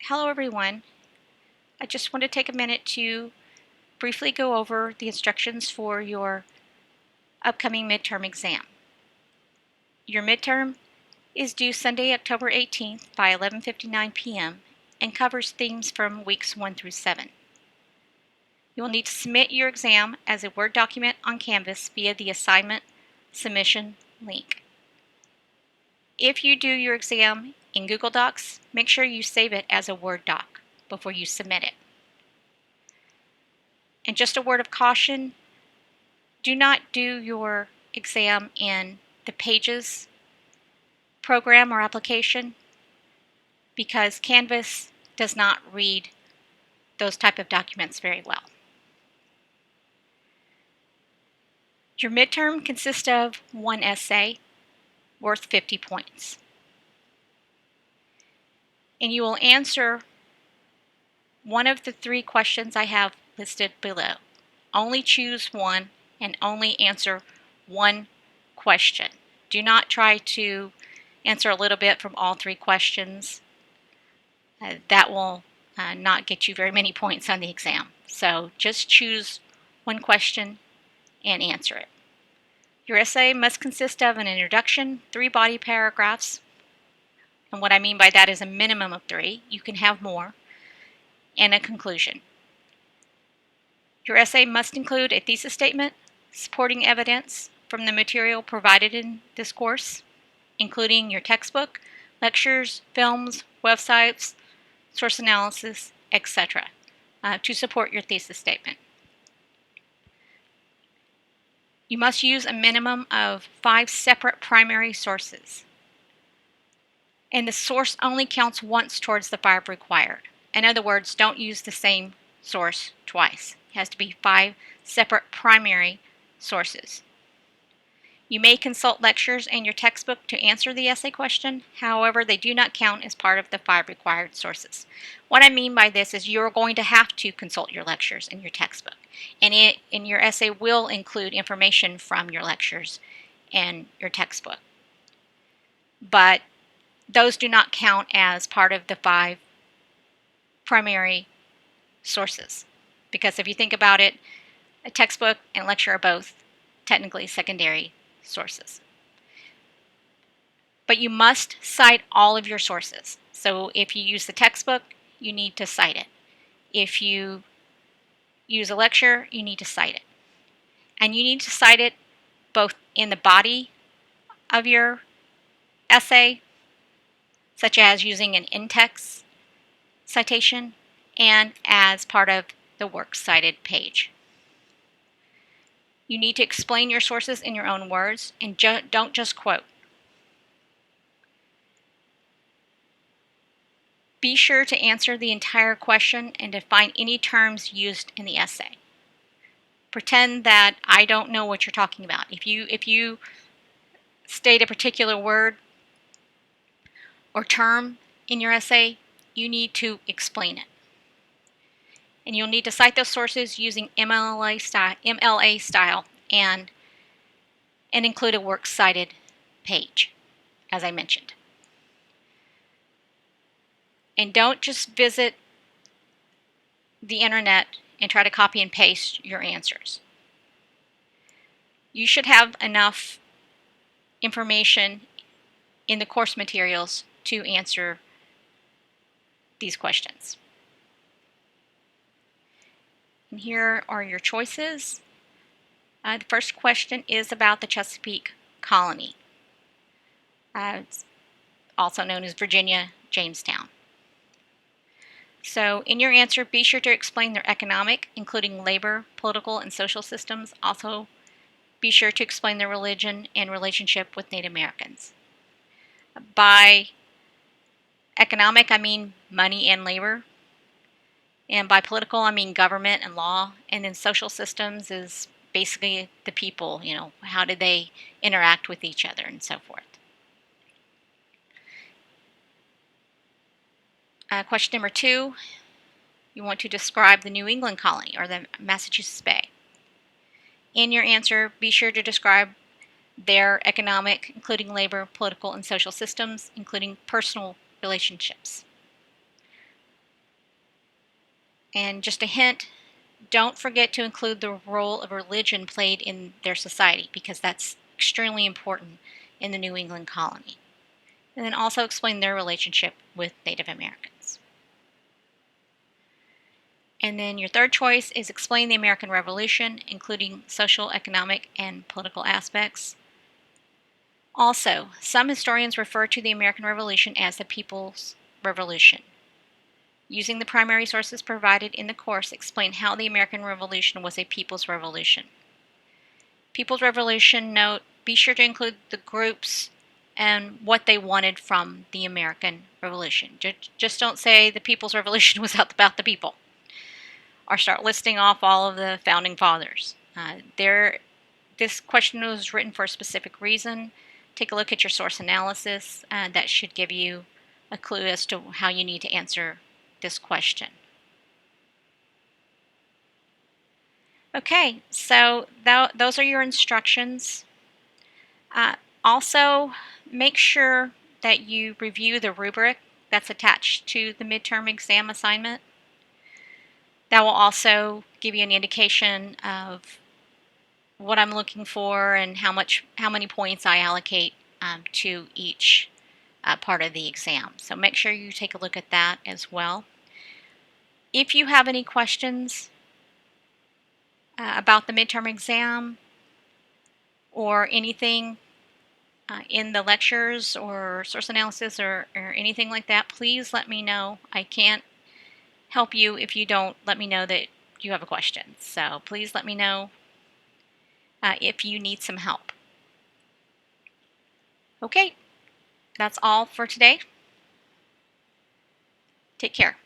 Hello everyone. I just want to take a minute to briefly go over the instructions for your upcoming midterm exam. Your midterm is due Sunday, October 18th by 11:59 p.m. and covers themes from weeks 1 through 7. You will need to submit your exam as a Word document on Canvas via the assignment submission link. If you do your exam in Google Docs, make sure you save it as a Word doc before you submit it. And just a word of caution, do not do your exam in the Pages program or application because Canvas does not read those type of documents very well. Your midterm consists of one essay worth 50 points. And you will answer one of the 3 questions I have listed below. Only choose one and only answer one question. Do not try to answer a little bit from all 3 questions. That will not get you very many points on the exam. So just choose one question and answer it. Your essay must consist of an introduction, 3 body paragraphs, and what I mean by that is a minimum of 3. You can have more, and a conclusion. Your essay must include a thesis statement, supporting evidence from the material provided in this course, including your textbook, lectures, films, websites, source analysis, etc., to support your thesis statement. You must use a minimum of 5 separate primary sources. And the source only counts once towards the 5 required. In other words, don't use the same source twice. It has to be 5 separate primary sources. You may consult lectures and your textbook to answer the essay question. However, they do not count as part of the 5 required sources. What I mean by this is you're going to have to consult your lectures and your textbook. And your essay will include information from your lectures and your textbook. But those do not count as part of the 5 primary sources. Because if you think about it, a textbook and lecture are both technically secondary sources. But you must cite all of your sources. So if you use the textbook, you need to cite it. If you use a lecture, you need to cite it. And you need to cite it both in the body of your essay, such as using an in-text citation, and as part of the works cited page. You need to explain your sources in your own words and don't just quote. Be sure to answer the entire question and define any terms used in the essay. Pretend that I don't know what you're talking about. If you state a particular word or term in your essay, you need to explain it. And you'll need to cite those sources using MLA style and include a works cited page, as I mentioned. And don't just visit the internet and try to copy and paste your answers. You should have enough information in the course materials to answer these questions. And here are your choices. The first question is about the Chesapeake Colony, it's also known as Virginia Jamestown. So in your answer, be sure to explain their economic, including labor, political, and social systems. Also, be sure to explain their religion and relationship with Native Americans. By economic, I mean money and labor. And by political, I mean government and law. And then social systems is basically the people, how do they interact with each other and so forth. Question number 2, you want to describe the New England colony or the Massachusetts Bay. In your answer, be sure to describe their economic, including labor, political, and social systems, including personal relationships. And just a hint, don't forget to include the role of religion played in their society, because that's extremely important in the New England colony. And then also explain their relationship with Native Americans. And then your third choice is explain the American Revolution, including social, economic, and political aspects. Also, some historians refer to the American Revolution as the People's Revolution. Using the primary sources provided in the course, explain how the American Revolution was a people's revolution. People's Revolution note, be sure to include the groups and what they wanted from the American Revolution. Just don't say the People's Revolution was about the people, or start listing off all of the founding fathers. This question was written for a specific reason. Take a look at your source analysis. That should give you a clue as to how you need to answer this question. Okay, so those are your instructions. Also, make sure that you review the rubric that's attached to the midterm exam assignment. That will also give you an indication of what I'm looking for and how many points I allocate to each part of the exam. So make sure you take a look at that as well. If you have any questions about the midterm exam or anything in the lectures or source analysis or anything like that, please let me know. I can't help you if you don't let me know that you have a question. So please let me know if you need some help. Okay, that's all for today. Take care.